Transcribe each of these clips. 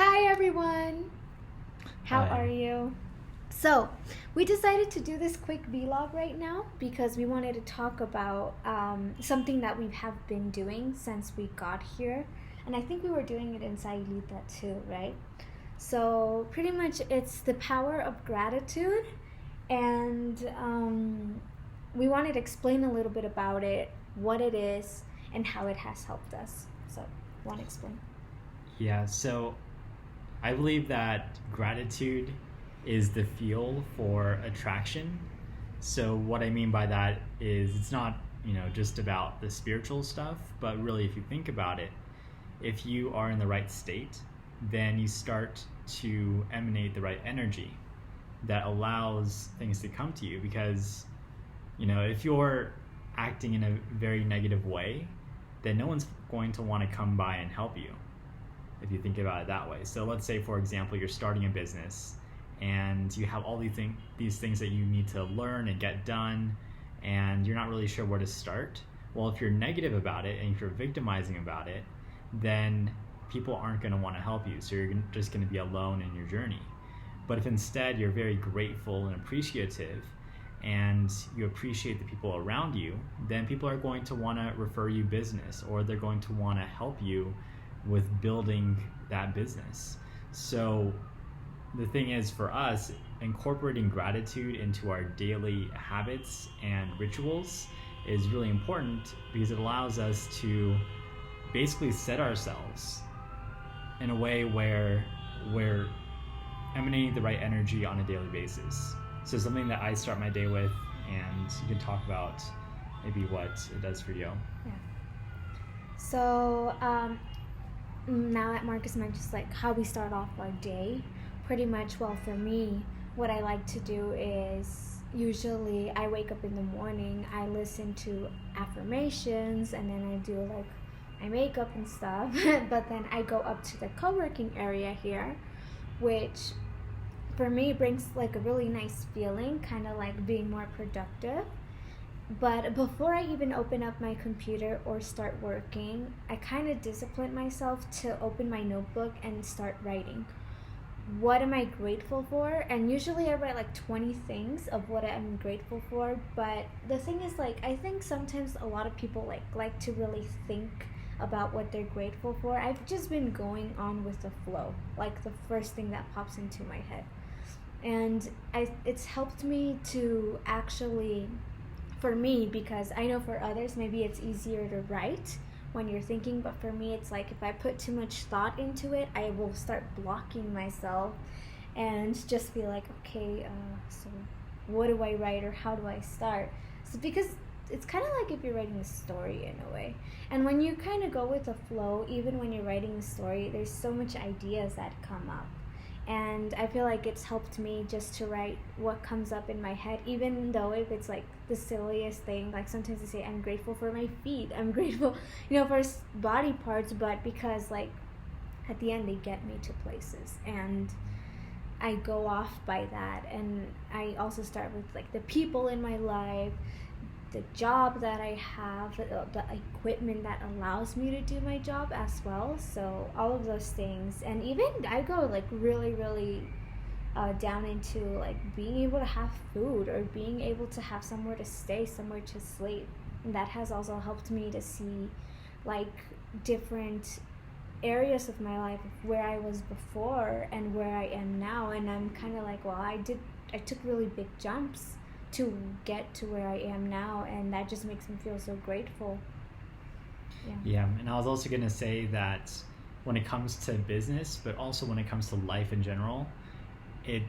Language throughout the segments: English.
Hi everyone! How Hi. are you? So, we decided to do this quick vlog right now because we wanted to talk about something that we have been doing since we got here. And I think we were doing it in Sailita too, right? So, pretty much it's the power of gratitude, and we wanted to explain a little bit about it, what it is, and how it has helped us. So, want to explain? Yeah, so I believe that gratitude is the fuel for attraction. So what I mean by that is it's not, just about the spiritual stuff, but really if you think about it, if you are in the right state, then you start to emanate the right energy that allows things to come to you because, if you're acting in a very negative way, then no one's going to want to come by and help you if you think about it that way. So let's say, for example, you're starting a business and you have all these things that you need to learn and get done, and you're not really sure where to start. Well, if you're negative about it and if you're victimizing about it, then people aren't going to want to help you. So you're just going to be alone in your journey. But if instead you're very grateful and appreciative and you appreciate the people around you, then people are going to want to refer you business, or they're going to want to help you with building that business. So the thing is, for us, incorporating gratitude into our daily habits and rituals is really important because it allows us to basically set ourselves in a way where we're emanating the right energy on a daily basis. So something that I start my day with, and you can talk about maybe what it does for you. Yeah. So, now that Marcus mentions like how we start off our day, pretty much, well, for me, what I like to do is usually I wake up in the morning, I listen to affirmations, and then I do like my makeup and stuff. But then I go up to the co-working area here, which for me brings like a really nice feeling, kind of like being more productive. But before I even open up my computer or start working, I kind of discipline myself to open my notebook and start writing. What am I grateful for? And usually I write like 20 things of what I'm grateful for. But the thing is, like, I think sometimes a lot of people like to really think about what they're grateful for. I've just been going on with the flow, like the first thing that pops into my head. And it's helped me to actually, for me, because I know for others maybe it's easier to write when you're thinking, but for me it's like if I put too much thought into it, I will start blocking myself and just be like, okay, so what do I write, or how do I start? So because it's kind of like if you're writing a story in a way, and when you kind of go with the flow, even when you're writing a story, there's so much ideas that come up. And I feel like it's helped me just to write what comes up in my head, even though if it's like the silliest thing, like sometimes I say I'm grateful for my feet, I'm grateful, for body parts, but because like at the end they get me to places, and I go off by that. And I also start with like the people in my life, the job that I have, the equipment that allows me to do my job as well. So all of those things, and even I go like really, really down into like being able to have food, or being able to have somewhere to stay, somewhere to sleep. And that has also helped me to see like different areas of my life of where I was before and where I am now. And I'm kind of like, well, I took really big jumps to get to where I am now, and that just makes me feel so grateful. Yeah, and I was also going to say that when it comes to business, but also when it comes to life in general, it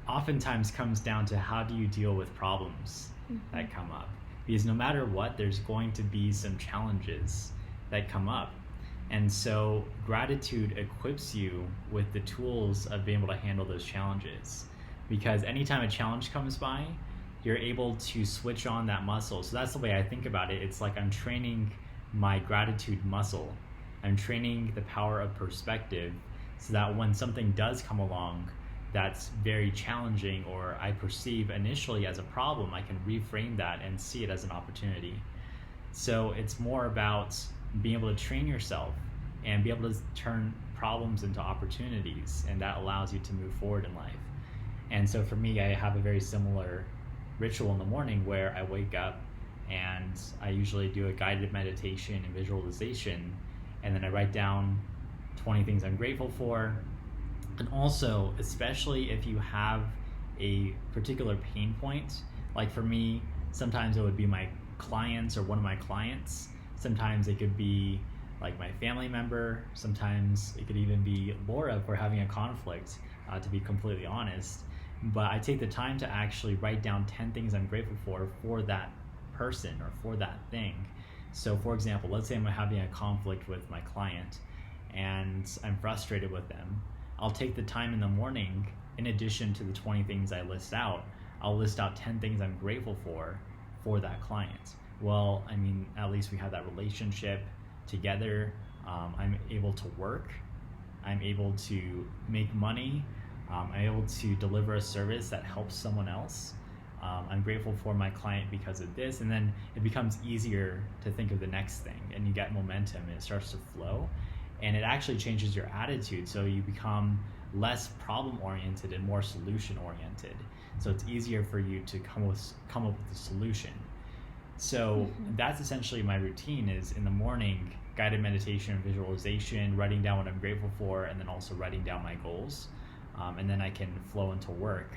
oftentimes comes down to how do you deal with problems that come up. Because no matter what, there's going to be some challenges that come up. And so gratitude equips you with the tools of being able to handle those challenges. Because anytime a challenge comes by, you're able to switch on that muscle. So that's the way I think about it. It's like I'm training my gratitude muscle. I'm training the power of perspective so that when something does come along that's very challenging, or I perceive initially as a problem, I can reframe that and see it as an opportunity. So it's more about being able to train yourself and be able to turn problems into opportunities, and that allows you to move forward in life. And so for me, I have a very similar ritual in the morning where I wake up and I usually do a guided meditation and visualization, and then I write down 20 things I'm grateful for. And also, especially if you have a particular pain point, like for me, sometimes it would be my clients or one of my clients. Sometimes it could be like my family member. Sometimes it could even be Laura if we're having a conflict, to be completely honest. But I take the time to actually write down 10 things I'm grateful for that person or for that thing. So for example, let's say I'm having a conflict with my client and I'm frustrated with them. I'll take the time in the morning, in addition to the 20 things I list out, I'll list out 10 things I'm grateful for that client. Well, I mean, at least we have that relationship together. I'm able to work. I'm able to make money. I'm able to deliver a service that helps someone else. I'm grateful for my client because of this. And then it becomes easier to think of the next thing, and you get momentum and it starts to flow. And it actually changes your attitude. So you become less problem oriented and more solution oriented. So it's easier for you to come up with a solution. So that's essentially my routine, is in the morning, guided meditation and visualization, writing down what I'm grateful for, and then also writing down my goals. And then I can flow into work.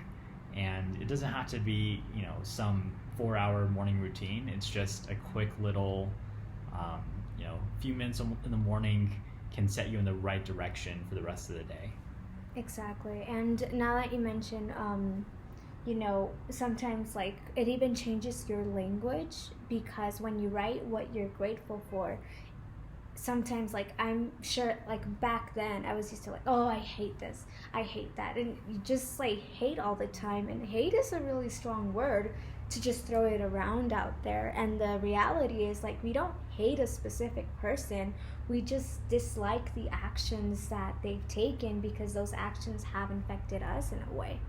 And it doesn't have to be, some 4-hour morning routine. It's just a quick little, few minutes in the morning can set you in the right direction for the rest of the day. Exactly. And now that you mentioned, sometimes like it even changes your language, because when you write what you're grateful for, sometimes like I'm sure like back then I was used to like, oh, I hate this, I hate that, and you just like hate all the time, and hate is a really strong word to just throw it around out there. And the reality is like we don't hate a specific person, we just dislike the actions that they've taken because those actions have infected us in a way.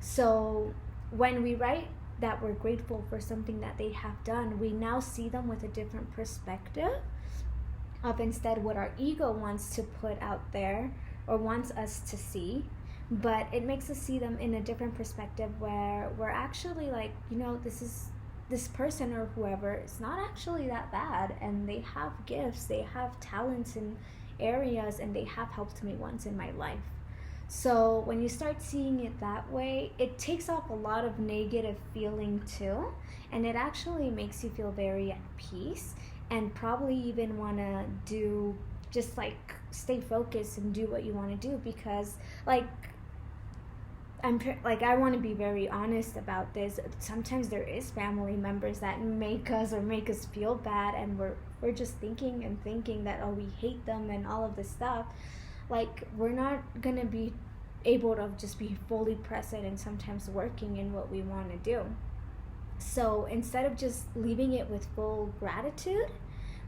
So when we write that we're grateful for something that they have done, we now see them with a different perspective of instead what our ego wants to put out there or wants us to see. But it makes us see them in a different perspective where we're actually like, this person or whoever is not actually that bad, and they have gifts, they have talents in areas, and they have helped me once in my life. So when you start seeing it that way, it takes off a lot of negative feeling too, and it actually makes you feel very at peace, and probably even want to do, just like stay focused and do what you want to do. Because I want to be very honest about this. Sometimes there is family members that make us feel bad, and we're just thinking that, oh, we hate them and all of this stuff. Like, we're not gonna be able to just be fully present and sometimes working in what we want to do. So instead of just leaving it with full gratitude,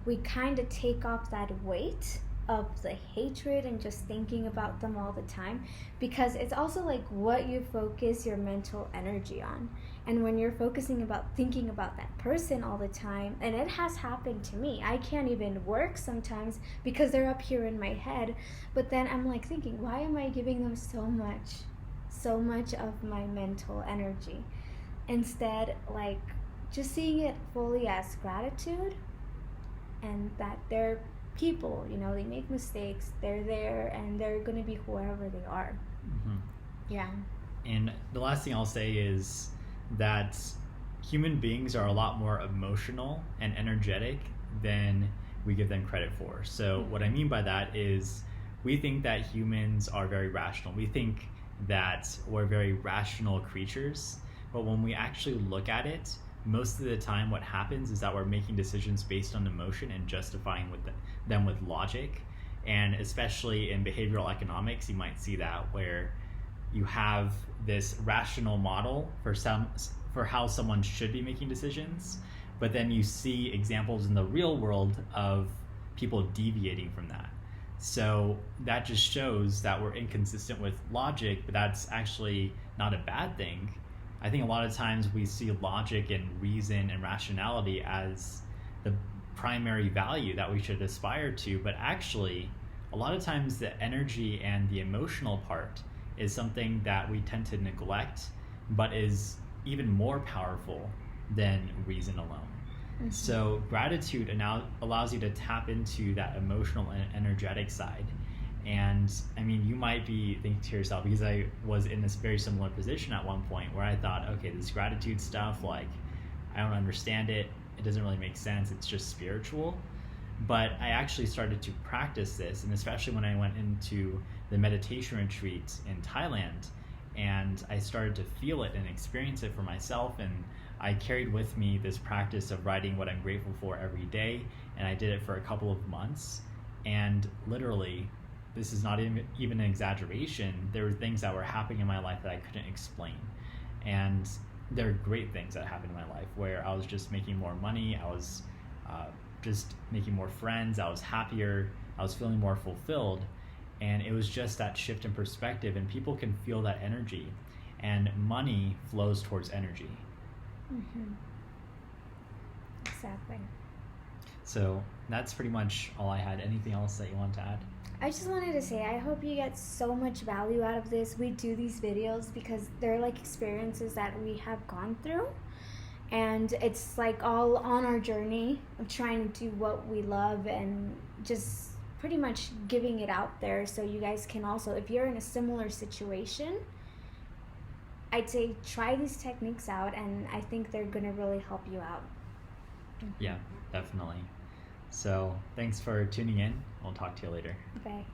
we kind of take off that weight of the hatred and just thinking about them all the time, because it's also like what you focus your mental energy on. And when you're thinking about that person all the time, and it has happened to me, I can't even work sometimes because they're up here in my head. But then I'm like thinking, why am I giving them so much of my mental energy? Instead, like just seeing it fully as gratitude, and that they're people, they make mistakes, they're there, and they're going to be whoever they are. Yeah. And the last thing I'll say is that human beings are a lot more emotional and energetic than we give them credit for. So what I mean by that is we think that humans are very rational. We think that we're very rational creatures, but when we actually look at it, most of the time what happens is that we're making decisions based on emotion and justifying them with logic. And especially in behavioral economics, you might see that, where you have this rational model for how someone should be making decisions, but then you see examples in the real world of people deviating from that. So that just shows that we're inconsistent with logic, but that's actually not a bad thing. I think a lot of times we see logic and reason and rationality as the primary value that we should aspire to, but actually a lot of times the energy and the emotional part is something that we tend to neglect, but is even more powerful than reason alone. Mm-hmm. So gratitude now allows you to tap into that emotional and energetic side. And I mean, you might be thinking to yourself, because I was in this very similar position at one point where I thought, okay, this gratitude stuff, like, I don't understand it. It doesn't really make sense. It's just spiritual. But I actually started to practice this, and especially when I went into the meditation retreat in Thailand, and I started to feel it and experience it for myself, and I carried with me this practice of writing what I'm grateful for every day, and I did it for a couple of months, and literally, this is not even an exaggeration, there were things that were happening in my life that I couldn't explain. And there are great things that happened in my life where I was just making more money, I was just making more friends, I was happier, I was feeling more fulfilled, and it was just that shift in perspective, and people can feel that energy, and money flows towards energy. Mm-hmm. Exactly. So that's pretty much all I had. Anything else that you want to add? I just wanted to say, I hope you get so much value out of this. We do these videos because they're like experiences that we have gone through. And it's like all on our journey of trying to do what we love and just pretty much giving it out there so you guys can also, if you're in a similar situation, I'd say try these techniques out, and I think they're going to really help you out. Yeah, definitely. So thanks for tuning in. We'll talk to you later. Bye.